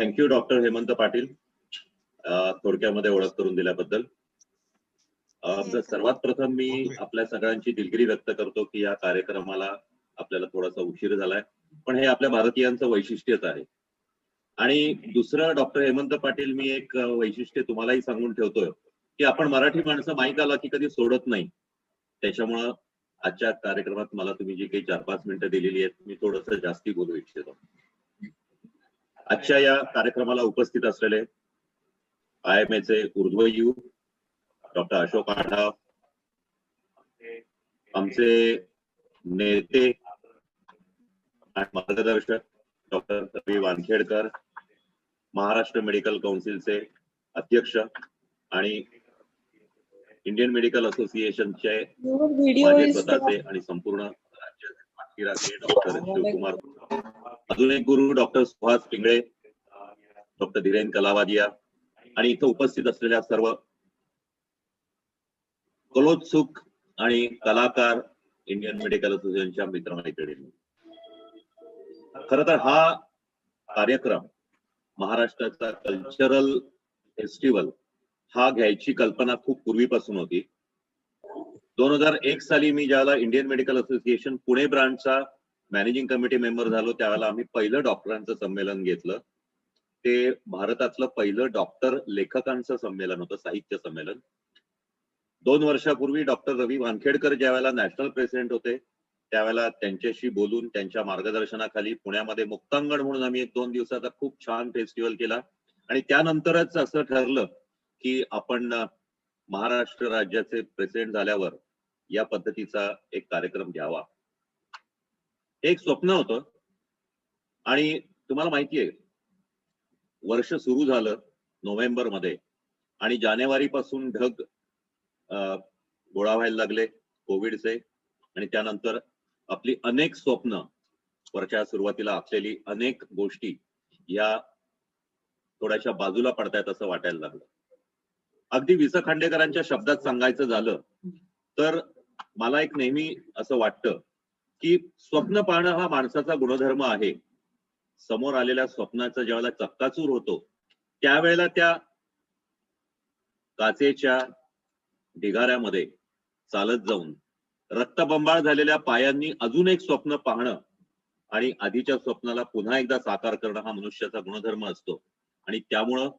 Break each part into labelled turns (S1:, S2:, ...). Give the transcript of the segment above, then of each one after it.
S1: Thank you doctor Hemant Patil थोडक्यामध्ये ओळख करून दिल्याबद्दल. सर्वात प्रथम मी आपल्या सगळ्यांची दिलगिरी व्यक्त करतो की या कार्यक्रमाला आपल्याला थोडासा उशीर झालाय, पण हे आपल्या भारतीयांचं वैशिष्ट्यच आहे. आणि दुसरं डॉक्टर हेमंत पाटील, मी एक वैशिष्ट्य तुम्हालाही सांगून ठेवतोय की आपण मराठी माणसं माईक आला की कधी सोडत नाही. त्याच्यामुळं आजच्या कार्यक्रमात मला तुम्ही जी काही 4-5 मिनिटं दिलेली आहेत, मी थोडंसं जास्ती बोलू इच्छितो. आजच्या या कार्यक्रमाला उपस्थित असलेले IIMA चे ऊर्ध्वयू डॉक्टर अशोक आढाव, आमचे नेते आणि मार्गदर्शक डॉक्टर रवी वानखेडकर, महाराष्ट्र मेडिकल काउन्सिलचे अध्यक्ष आणि इंडियन मेडिकल असोसिएशनचे माझे स्वतःचे आणि संपूर्ण राज्याचे डॉक्टर शिवकुमार, अजून एक गुरु डॉक्टर सुहास पिंगळे, डॉक्टर धीरेन कलावादिया आणि इथं उपस्थित असलेल्या सर्व कलोत्सुक आणि कलाकार इंडियन मेडिकल असोसिएशनच्या मित्रमैत्रिणींनी. खर तर हा कार्यक्रम महाराष्ट्राचा कल्चरल फेस्टिवल हा घ्यायची कल्पना खूप पूर्वीपासून होती. 2001 साली मी ज्यावेळेला इंडियन मेडिकल असोसिएशन पुणे ब्रांचचा मॅनेजिंग कमिटी मेंबर झालो, त्यावेळेला आम्ही पहिलं डॉक्टरांचं संमेलन घेतलं. ते भारतातलं पहिलं डॉक्टर लेखकांचं संमेलन होतं, साहित्य संमेलन. 2 वर्षापूर्वी डॉक्टर रवी वानखेडकर ज्यावेळेला नॅशनल प्रेसिडेंट होते, त्यावेळेला त्यांच्याशी बोलून त्यांच्या मार्गदर्शनाखाली पुण्यामध्ये मुक्तांगण म्हणून आम्ही 1-2 दिवसाचा खूप छान फेस्टिवल केला. आणि त्यानंतरच असं ठरलं की आपण महाराष्ट्र राज्याचे प्रेसिडेंट झाल्यावर या पद्धतीचा एक कार्यक्रम घ्यावा. एक स्वप्न होतं. आणि तुम्हाला माहितीये, वर्ष सुरू झालं नोव्हेंबर मध्ये आणि जानेवारी पासून ढग गोळा व्हायला लागले कोविडचे. आणि त्यानंतर आपली अनेक स्वप्न, वर्षा सुरुवातीला आखलेली अनेक गोष्टी या थोड्याशा बाजूला पडतायत असं वाटायला लागलं. अगदी वि. स. खांडेकरांच्या शब्दात सांगायचं झालं तर मला एक नेहमी असं वाटतं की स्वप्न पाहणं हा माणसाचा गुणधर्म आहे. समोर आलेल्या स्वप्नाचा ज्यावेळेला चक्काचूर होतो, त्यावेळेला त्या काचेच्या ढिगाऱ्यामध्ये चालत जाऊन रक्तबंबाळ झालेल्या पायांनी अजून एक स्वप्न पाहणं आणि आधीच्या स्वप्नाला पुन्हा एकदा साकार करणं हा मनुष्याचा गुणधर्म असतो. आणि त्यामुळं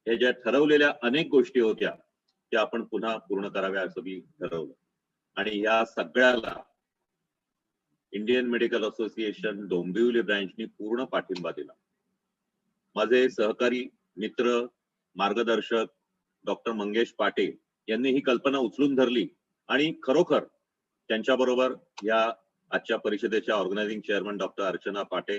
S1: हे ज्या ठरवलेल्या अनेक गोष्टी होत्या त्या आपण पुन्हा पूर्ण कराव्या असं मी ठरवलं. आणि या सगळ्याला इंडियन मेडिकल असोसिएशन डोंबिवली ब्रँचनी पूर्ण पाठिंबा दिला. माझे सहकारी मित्र मार्गदर्शक डॉक्टर मंगेश पाटे यांनी ही कल्पना उचलून धरली आणि खरोखर त्यांच्याबरोबर या आजच्या परिषदेच्या ऑर्गनायझिंग चेअरमन डॉक्टर अर्चना पाटे,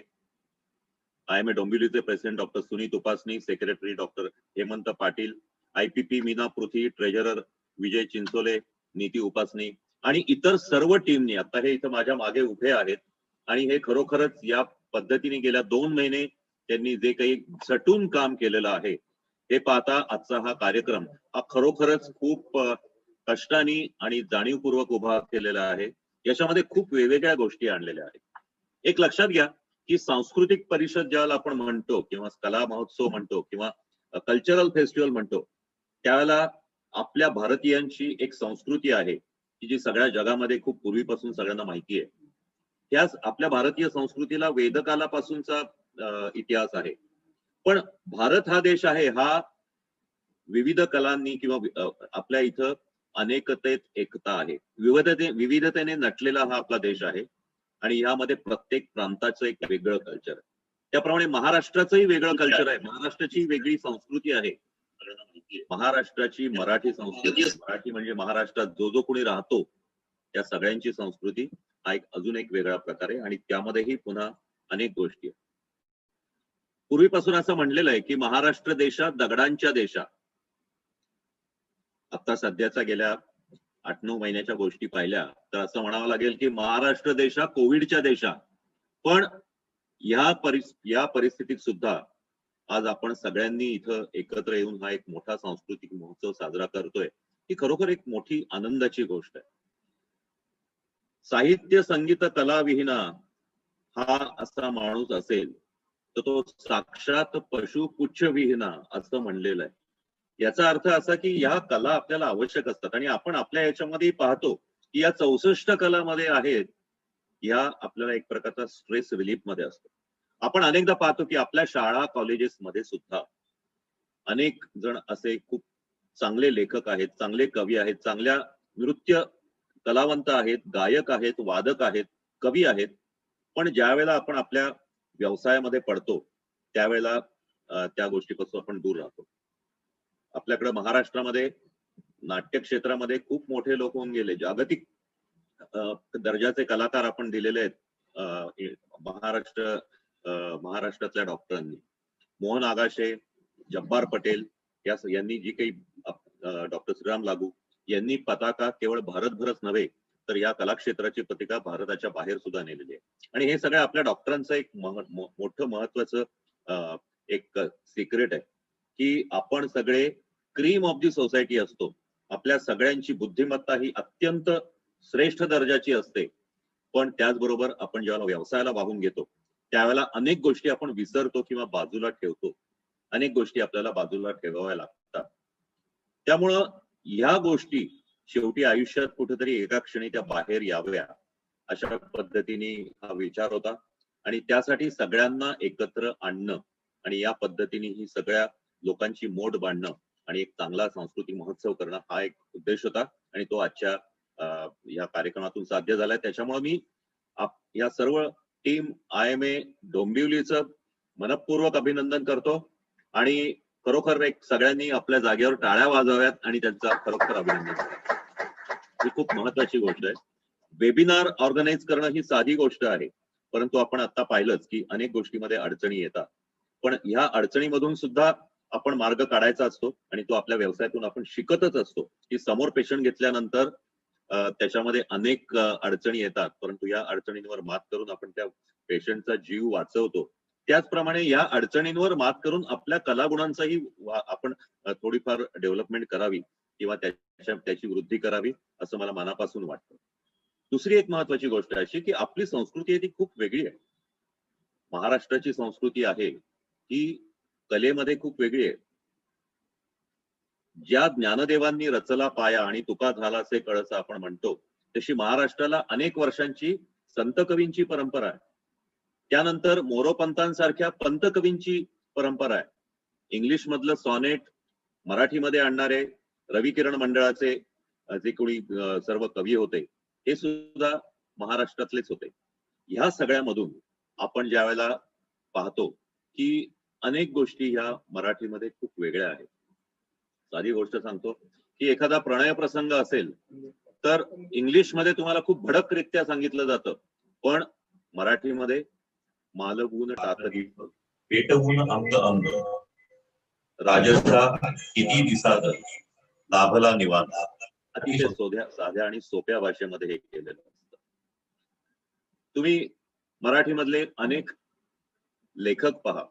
S1: IIMA डोंबिवलीचे president doctor Sunit Upasani, secretary doctor Hemant Patil, IPP Meena Prithvi, treasurer Vijay Chinchole, Niti Upasani आणि इतर सर्व टीमनी, आता हे इथं माझ्या मागे उभे आहेत. आणि हे खरोखरच या पद्धतीने गेल्या 2 महिने त्यांनी जे काही झटून काम केलेलं आहे हे पाहता आजचा हा कार्यक्रम हा खरोखरच खूप कष्टाने आणि जाणीवपूर्वक उभा केलेला आहे. याच्यामध्ये खूप वेगवेगळ्या गोष्टी आणलेल्या आहेत. एक लक्षात घ्या की सांस्कृतिक परिषद ज्याला आपण म्हणतो किंवा कला महोत्सव म्हणतो किंवा कल्चरल फेस्टिवल म्हणतो, त्यावेळेला आपल्या भारतीयांची एक संस्कृती आहे की जी सगळ्या जगामध्ये खूप पूर्वीपासून सगळ्यांना माहिती आहे. त्याच आपल्या भारतीय संस्कृतीला वेदकालापासूनचा इतिहास आहे. पण भारत हा देश आहे, हा विविध कलांनी किंवा आपल्या इथं अनेकतेत एकता आहे. विविधतेने नटलेला हा आपला देश आहे. आणि यामध्ये प्रत्येक प्रांताचं एक वेगळं कल्चर आहे. त्याप्रमाणे महाराष्ट्राचंही वेगळं कल्चर आहे. महाराष्ट्राची वेगळी संस्कृती आहे. महाराष्ट्राची मराठी संस्कृती, मराठी म्हणजे महाराष्ट्रात जो जो कोणी राहतो त्या सगळ्यांची संस्कृती हा अजून एक वेगळा प्रकार आहे. आणि त्यामध्येही पुन्हा अनेक गोष्टी आहेत. पूर्वीपासून असं म्हणलेलं आहे की महाराष्ट्र देशा दगडांच्या देशा. आता सध्याचा गेल्या 8-9 महिन्याच्या गोष्टी पाहिल्या तर असं म्हणावं लागेल की महाराष्ट्र देशा कोविडच्या देशा. पण या परिस्थितीत सुद्धा आज आपण सगळ्यांनी इथं एकत्र येऊन हा एक मोठा सांस्कृतिक महोत्सव साजरा करतोय, ही खरोखर एक मोठी आनंदाची गोष्ट आहे. साहित्य संगीत कला विहीना हा असा माणूस असेल तर तो साक्षात पशु पुच्छ विहीना असं म्हणलेलं आहे. याचा अर्थ असा की या कला आपल्याला आवश्यक असतात आणि आपण आपल्या याच्यामध्ये पाहतो की या 64 कलामध्ये आहेत, या आपल्याला एक प्रकारचा स्ट्रेस रिलीफ मध्ये असतो. आपण अनेकदा पाहतो की आपल्या शाळा कॉलेजेसमध्ये सुद्धा अनेक जण असे खूप चांगले लेखक आहेत, चांगले कवी आहेत, चांगल्या नृत्य कलावंत आहेत, गायक आहेत, वादक आहेत, कवी आहेत. पण ज्या वेळेला आपण आपल्या व्यवसायामध्ये पडतो त्यावेळेला त्या गोष्टीपासून आपण दूर राहतो. आपल्याकडे महाराष्ट्रामध्ये नाट्य क्षेत्रामध्ये खूप मोठे लोक होऊन गेले, जागतिक दर्जाचे कलाकार आपण दिलेले आहेत महाराष्ट्रातल्या डॉक्टरांनी. मोहन आगाशे, जब्बार पटेल यांनी जी काही डॉक्टर श्रीराम लागू यांनी पताका केवळ भारतभरच नव्हे तर या कलाक्षेत्राची पताका भारताच्या बाहेर सुद्धा नेलेली आहे. आणि हे सगळं आपल्या डॉक्टरांचं एक मोठं महत्वाचं एक सिक्रेट आहे की आपण सगळे क्रीम ऑफ दी सोसायटी असतो. आपल्या सगळ्यांची बुद्धिमत्ता ही अत्यंत श्रेष्ठ दर्जाची असते, पण त्याचबरोबर आपण जेव्हा व्यवसायाला वाहून घेतो त्यावेळेला अनेक गोष्टी आपण विसरतो किंवा बाजूला ठेवतो. अनेक गोष्टी आपल्याला बाजूला ठेवाव्या लागतात. त्यामुळं ह्या गोष्टी शेवटी आयुष्यात कुठेतरी एका क्षणी त्या बाहेर याव्या अशा पद्धतीने हा विचार होता आणि त्यासाठी सगळ्यांना एकत्र आणणं आणि या पद्धतीने ही सगळ्या लोकांची मोड बांधणं आणि एक चांगला सांस्कृतिक महोत्सव करणं हा एक उद्देश होता आणि तो आजच्या या कार्यक्रमातून साध्य झालाय. त्याच्यामुळे मी या सर्व टीम IMA डोंबिवलीचं मनपूर्वक अभिनंदन करतो आणि खरोखर एक सगळ्यांनी आपल्या जागेवर टाळ्या वाजवाव्यात आणि त्यांचा खरोखर अभिनंदन करावं. ही खूप महत्वाची गोष्ट आहे. वेबिनार ऑर्गनाईज करणं ही साधी गोष्ट आहे, परंतु आपण आता पाहिलंच की अनेक गोष्टीमध्ये अडचणी येतात, पण ह्या अडचणीमधून सुद्धा आपण मार्ग काढायचा असतो आणि तो आपल्या व्यवसायातून आपण शिकतच असतो की समोर पेशंट घेतल्यानंतर त्याच्यामध्ये अनेक अडचणी येतात, परंतु या अडचणींवर मात करून आपण त्या पेशंटचा जीव वाचवतो. त्याचप्रमाणे या अडचणींवर मात करून आपल्या कलागुणांचाही आपण थोडीफार डेव्हलपमेंट करावी किंवा त्याची वृद्धी करावी असं मला मनापासून वाटतं. दुसरी एक महत्वाची गोष्ट अशी की आपली संस्कृती आहे ती खूप वेगळी आहे. महाराष्ट्राची संस्कृती आहे ही कलेमध्ये खूप वेगळी आहे. ज्या ज्ञानदेवांनी रचला पाया आणि तुका झालासे कळस आपण म्हणतो, तशी महाराष्ट्राला अनेक वर्षांची संत कवींची परंपरा आहे. त्यानंतर मोरोपंतांसारख्या पंत कवींची परंपरा आहे. इंग्लिश मधलं सॉनेट मराठीमध्ये आणणारे रवी किरण मंडळाचे जे कोणी सर्व कवी होते हे सुद्धा महाराष्ट्रातलेच होते. ह्या सगळ्यामधून आपण ज्या वेळेला पाहतो की अनेक गोष्टी ह्या मराठीमध्ये खूप वेगळ्या आहेत. साधी गोष्ट सांगतो की एखादा प्रणय प्रसंग असेल तर इंग्लिश मध्ये तुम्हाला खूप भडकरित्या सांगितलं जातं, पण मराठीमध्ये मालगुण टाकली
S2: पेटवून अंग अंग राजसा किती दिसात लाभला निवांत.
S1: अतिशय साध्या आणि सोप्या भाषेमध्ये हे केलेलं असतं. तुम्ही मराठीमधले अनेक लेखक पहा.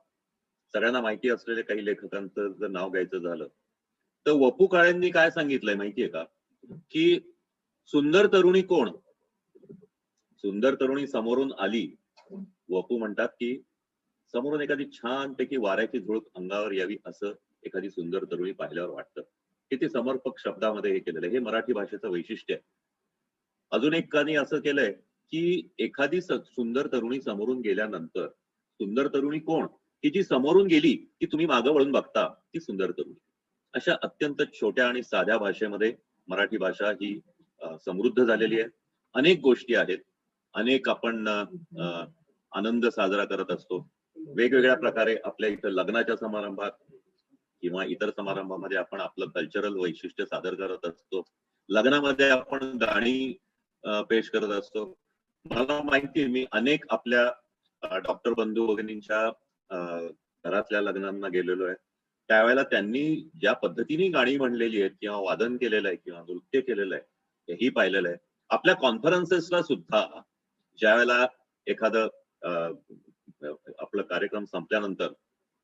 S1: सगळ्यांना माहिती असलेले काही लेखकांचं जर नाव घ्यायचं झालं तर वपू काळेंनी काय सांगितलंय माहितीये का की सुंदर तरुणी कोण? सुंदर तरुणी समोरून आली, वपू म्हणतात की समोरून एखादी छानपैकी वाऱ्याची झुळूक अंगावर यावी असं एखादी सुंदर तरुणी पाहिल्यावर वाटतं. किती समर्पक शब्दामध्ये हे केलेलं आहे. हे मराठी भाषेचं वैशिष्ट्य आहे. अजून एक कानी असं केलंय की एखादी सुंदर तरुणी समोरून गेल्यानंतर सुंदर तरुणी कोण? की जी समोरून गेली की तुम्ही मागं वळून बघता ती सुंदर तरुणी. अशा अत्यंत छोट्या आणि साध्या भाषेमध्ये मराठी भाषा ही समृद्ध झालेली आहे. अनेक गोष्टी आहेत, अनेक आपण आनंद साजरा करत असतो. वेगवेगळ्या प्रकारे आपल्या इथं लग्नाच्या समारंभात किंवा इतर समारंभामध्ये आपण आपलं कल्चरल वैशिष्ट्य सादर करत असतो. लग्नामध्ये आपण गाणी पेश करत असतो. मला माहिती आहे मी अनेक आपल्या डॉक्टर बंधू भगिनींच्या घरातल्या लग्नांना गेलेलो आहे. त्यावेळेला त्यांनी ज्या पद्धतीने गाणी म्हणलेली आहेत किंवा वादन केलेलं आहे किंवा नृत्य केलेलं आहे हेही पाहिलेलं आहे. आपल्या कॉन्फरन्सेसला सुद्धा ज्या वेळेला एखादं आपला कार्यक्रम संपल्यानंतर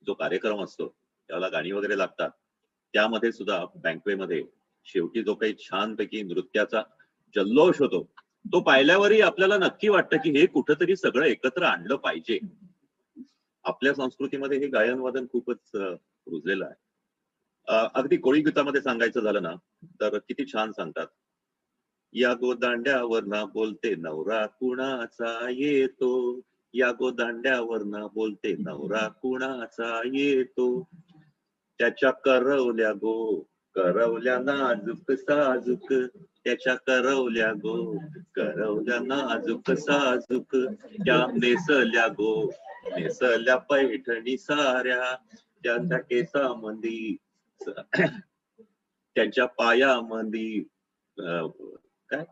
S1: जो कार्यक्रम असतो त्याला गाणी वगैरे लागतात. त्यामध्ये सुद्धा बँकवेमध्ये शेवटी जो काही छानपैकी नृत्याचा जल्लोष होतो तो पाहिल्यावरही आपल्याला नक्की वाटतं की हे कुठंतरी सगळं एकत्र आणलं पाहिजे. आपल्या संस्कृतीमध्ये हे गायन वादन खूपच रुजलेलं आहे. अगदी कोळी गीतामध्ये सांगायचं झालं ना तर किती छान सांगतात, या गोदांड्यावर ना बोलते नवरा कुणाचा येतो, या गोदांड्यावर ना बोलते नवरा कुणाचा येतो, त्याच्या करवल्या गो करवल्या नाजूक साजूक, त्याच्या करवल्या गो करवल्या नाजूक साजूक, त्या नेसल्या गो नेसल्या पैठणी साऱ्या, त्यांच्या केसामंदी त्यांच्या पायामंदी काय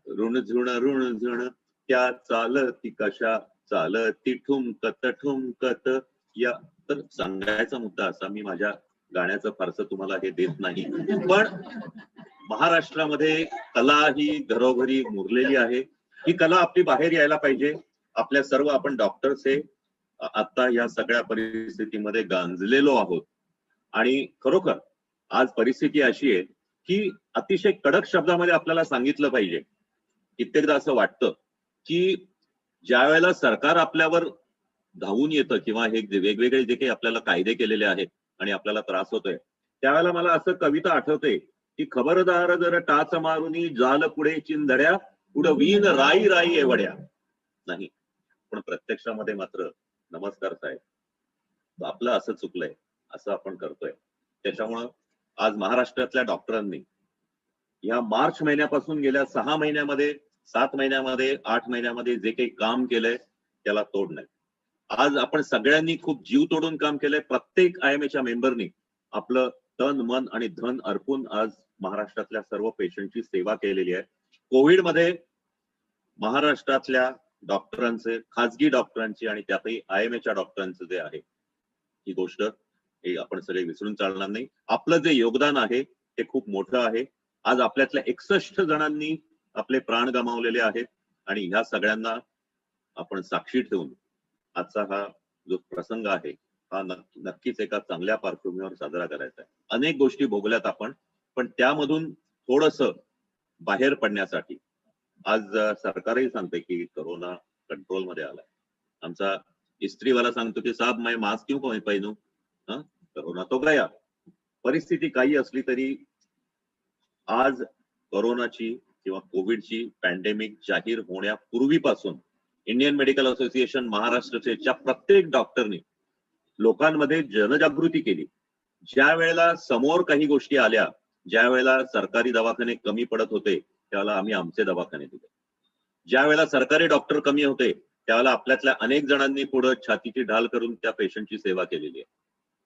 S1: ऋण झुण त्या चालती कशा चालती ठुमकत ठुमकत. या तर सांगायचा मुद्दा असा, मी माझ्या गाण्याचं फारसं तुम्हाला हे देत नाही, पण महाराष्ट्रामध्ये कला ही घरोघरी मुरलेली आहे. ही कला आपली बाहेर यायला पाहिजे. आपल्या सर्व आपण डॉक्टर्स हे आता या सगळ्या परिस्थितीमध्ये गांजलेलो आहोत आणि खरोखर आज परिस्थिती अशी आहे की अतिशय कडक शब्दामध्ये आपल्याला सांगितलं पाहिजे. कित्येकदा असं वाटतं की ज्या वेळेला सरकार आपल्यावर धावून येतं किंवा हे वेगवेगळे जे काही आपल्याला कायदे केलेले आहेत आणि आपल्याला त्रास होतोय, त्यावेळेला मला असं कविता आठवते की खबरदार जर टाच मारुनी जाल पुढे चिंधड्या, उडवीन राई राई एवढ्या. नाही, पण प्रत्यक्षामध्ये मात्र नमस्कार साहेब, आपलं असं चुकलंय, असं आपण करतोय. त्याच्यामुळं आज महाराष्ट्रातल्या डॉक्टरांनी या मार्च महिन्यापासून गेल्या 6 महिन्यामध्ये 7 महिन्यामध्ये 8 महिन्यामध्ये जे काही काम केलंय त्याला तोड नाही. आज आपण सगळ्यांनी खूप जीव तोडून काम केलंय. प्रत्येक IMAच्या मेंबरनी आपलं तन मन आणि धन अर्पून आज महाराष्ट्रातल्या सर्व पेशंटची सेवा केलेली आहे. कोविडमध्ये महाराष्ट्रातल्या डॉक्टरांचे, खाजगी डॉक्टरांची आणि त्यातही IMAच्या डॉक्टरांचं जे आहे, ही गोष्ट हे आपण सगळे विसरून चालणार नाही. आपलं जे योगदान आहे ते खूप मोठं आहे. आज आपल्यातल्या 61 जणांनी आपले प्राण गमावलेले आहेत आणि ह्या सगळ्यांना आपण साक्षी ठेवून आजचा हा जो प्रसंग आहे हा नक्कीच एका चांगल्या पार्श्वभूमीवर साजरा करायचा आहे. अनेक गोष्टी भोगल्यात आपण, पण त्यामधून थोडस बाहेर पडण्यासाठी आज सरकारही सांगते की कोरोना कंट्रोल मध्ये आलाय. आमचा इस्त्रीवाला सांगतो की साहब मैं मास्क क्यों पहनू, कोरोना तो गया. परिस्थिती काही असली तरी आज कोरोनाची किंवा कोविडची पॅन्डेमिक जाहीर होण्यापूर्वीपासून इंडियन मेडिकल असोसिएशन महाराष्ट्राच्या प्रत्येक डॉक्टरनी लोकांमध्ये जनजागृती केली. ज्या वेळेला समोर काही गोष्टी आल्या, ज्या वेळेला सरकारी दवाखाने कमी पडत होते त्यावेळेला आम्ही आमचे दवाखाने दिले. ज्या वेळेला सरकारी डॉक्टर कमी होते त्यावेळेला आपल्यातल्या अनेक जणांनी पुढे छातीची ढाल करून त्या पेशंटची सेवा केलेली आहे.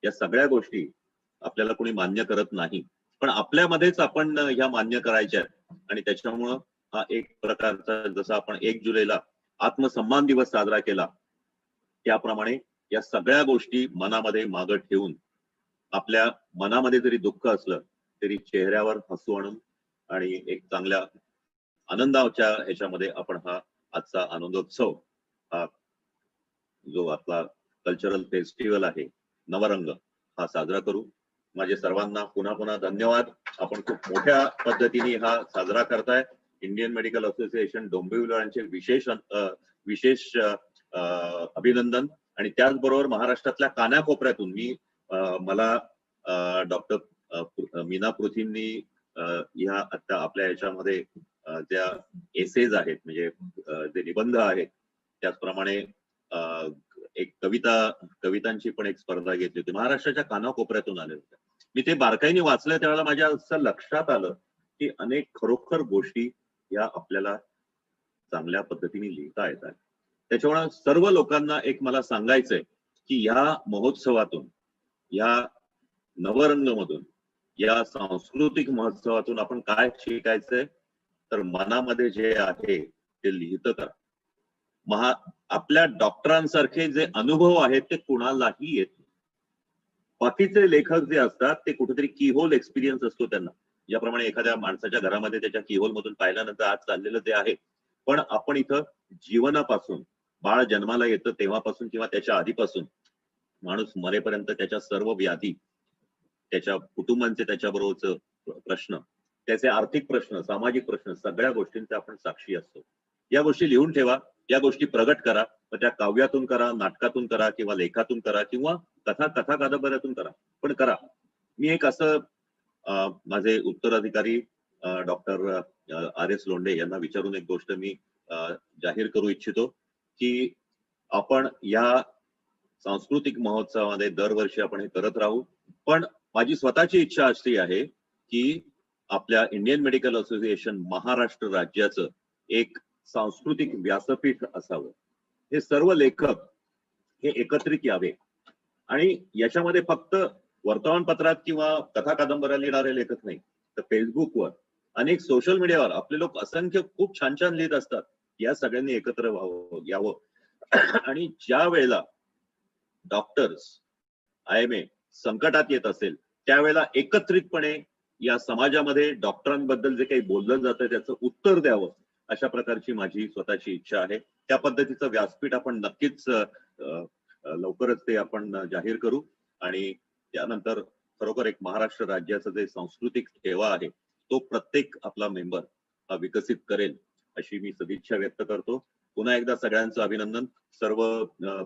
S1: या सगळ्या गोष्टी आपल्याला कोणी मान्य करत नाही, पण आपल्यामध्येच आपण ह्या मान्य करायच्या आणि त्याच्यामुळं हा एक प्रकारचा, जसा आपण 1 जुलैला आत्मसन्मान दिवस साजरा केला त्याप्रमाणे या सगळ्या गोष्टी मनामध्ये मागं ठेवून आपल्या मनामध्ये जरी दुःख असलं तरी चेहऱ्यावर हसू आणून आणि एक चांगल्या आनंदाच्या ह्याच्यामध्ये आपण हा आजचा आनंदोत्सव, हा जो आपला कल्चरल फेस्टिवल आहे नवरंग, हा साजरा करू. माझे सर्वांना पुन्हा पुन्हा धन्यवाद. आपण खूप मोठ्या पद्धतीने हा साजरा करताय. इंडियन मेडिकल असोसिएशन डोंबिवलीचे विशेष अभिनंदन. आणि त्याचबरोबर महाराष्ट्रातल्या कानाकोपऱ्यातून मला डॉक्टर मीना पृथ्वींनी ह्या आता आपल्या याच्यामध्ये ज्या एसेज आहेत, म्हणजे जे निबंध आहेत, त्याचप्रमाणे एक कवितांची पण एक स्पर्धा घेतली होती, महाराष्ट्राच्या कानाकोपऱ्यातून आले होते. मी ते बारकाईने वाचलं त्यावेळेला माझ्या असं लक्षात आलं की अनेक खरोखर गोष्टी या आपल्याला चांगल्या पद्धतीने लिहिता येतात. त्याच्यामुळे सर्व लोकांना एक मला सांगायचंय की या महोत्सवातून, या नवरंग मधून, या सांस्कृतिक महोत्सवातून आपण काय शिकायचंय, तर मनामध्ये जे आहे ते लिहितं करा. आपल्या डॉक्टरांसारखे जे अनुभव आहेत ते कुणालाही येत नाही. बाकीचे लेखक जे असतात ते कुठेतरी कीहोल एक्सपिरियन्स असतो त्यांना, ज्याप्रमाणे एखाद्या माणसाच्या घरामध्ये त्याच्या कीहोल मधून पाहिल्यानंतर आज चाललेलं ते आहे. पण आपण इथं जीवनापासून, बाळ जन्माला येतं तेव्हापासून किंवा त्याच्या आधीपासून माणूस मरेपर्यंत त्याच्या सर्व व्याधी, त्याच्या कुटुंबांचे त्याच्याबरोबरच प्रश्न, त्याचे आर्थिक प्रश्न, सामाजिक प्रश्न, सगळ्या गोष्टींचे आपण साक्षी असतो. या गोष्टी लिहून ठेवा, या गोष्टी प्रगट करा मग त्या काव्यातून करा, नाटकातून करा किंवा लेखातून करा किंवा कथा कादंबऱ्यातून करा, पण करा. मी एक असं माझे उत्तराधिकारी डॉक्टर RS लोंढे यांना विचारून एक गोष्ट मी जाहीर करू इच्छितो की आपण या सांस्कृतिक महोत्सवामध्ये दरवर्षी आपण हे करत राहू. पण माझी स्वतःची इच्छा अशी आहे की आपल्या इंडियन मेडिकल असोसिएशन महाराष्ट्र राज्याचं एक सांस्कृतिक व्यासपीठ असावं. हे सर्व लेखक हे एकत्रित यावे आणि याच्यामध्ये फक्त वर्तमानपत्रात किंवा कथा कादंबऱ्या लिहिणारे लेखक नाही, तर फेसबुकवर अनेक सोशल मीडियावर आपले लोक असंख्य खूप छान छान लिहित असतात. या सगळ्यांनी एकत्र व्हावं यावं आणि ज्या वेळेला डॉक्टर्स IMA संकटात येत असेल त्यावेळेला एकत्रितपणे या समाजामध्ये डॉक्टरांबद्दल जे काही बोललं जातं त्याचं उत्तर द्यावं, अशा प्रकारची माझी स्वतःची इच्छा आहे. त्या पद्धतीचं व्यासपीठ आपण नक्कीच लवकरच ते आपण जाहीर करू आणि त्यानंतर खरोखर एक महाराष्ट्र राज्याचं जे सांस्कृतिक ठेवा आहे तो प्रत्येक आपला मेंबर हा विकसित करेल अशी मी सदिच्छा व्यक्त करतो. पुन्हा एकदा सगळ्यांचं अभिनंदन. सर्व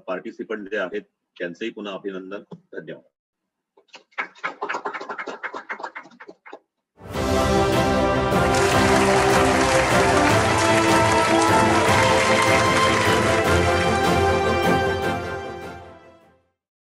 S1: पार्टिसिपंट जे आहेत त्यांचंही पुन्हा अभिनंदन. धन्यवाद.